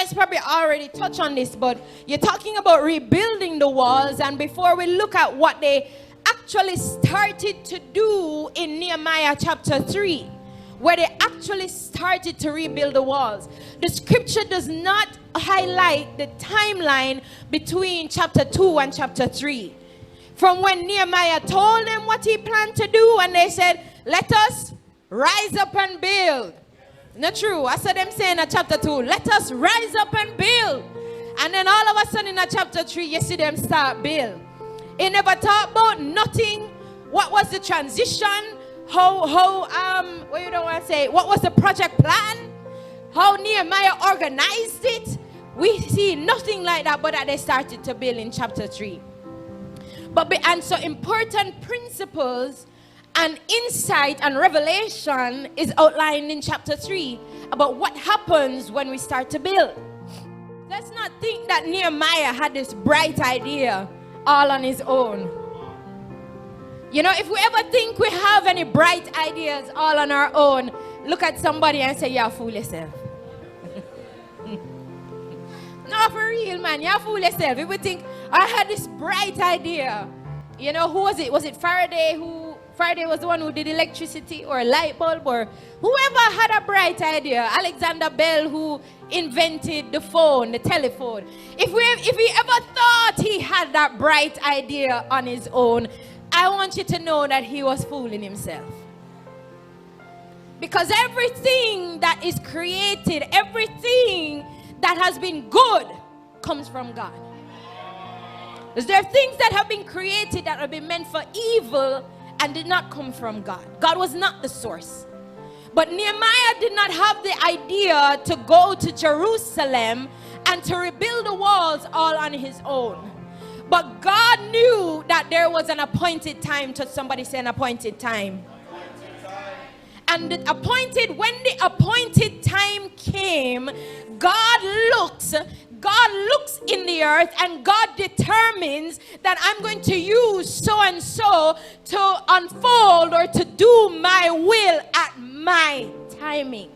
Nehemiah's probably already touched on this, but you're talking about rebuilding the walls. And before we look at what they actually started to do in Nehemiah chapter 3, where they actually started to rebuild the walls, the scripture does not highlight the timeline between chapter 2 and chapter 3. From when Nehemiah told them what he planned to do, and they said, let us rise up and build. Not true. I saw them saying in chapter 2, let us rise up and build. And then all of a sudden in chapter 3, you see them start build. He never talked about nothing. What was the transition? What you don't want to say? What was the project plan? How Nehemiah organized it? We see nothing like that, but that they started to build in chapter 3. And so important principles and insight and revelation is outlined in chapter 3 about what happens when we start to build. Let's not think that Nehemiah had this bright idea all on his own. You know, if we ever think we have any bright ideas all on our own, look at somebody and say, "You fool yourself." No, for real, man, you fool yourself. If we think, I had this bright idea. You know, who was it? Was it Faraday? Faraday was the one who did electricity or light bulb, or whoever had a bright idea. Alexander Bell, who invented the phone, the telephone. If he ever thought he had that bright idea on his own, I want you to know that he was fooling himself. Because everything that is created, everything that has been good comes from God. There are things that have been created that have been meant for evil and did not come from God. God was not the source. But Nehemiah did not have the idea to go to Jerusalem and to rebuild the walls all on his own. But God knew that there was an appointed time. To somebody say an appointed time. And when the appointed time came, God looks in the earth, and God determines that I'm going to use so and so to unfold or to do my will at my timing.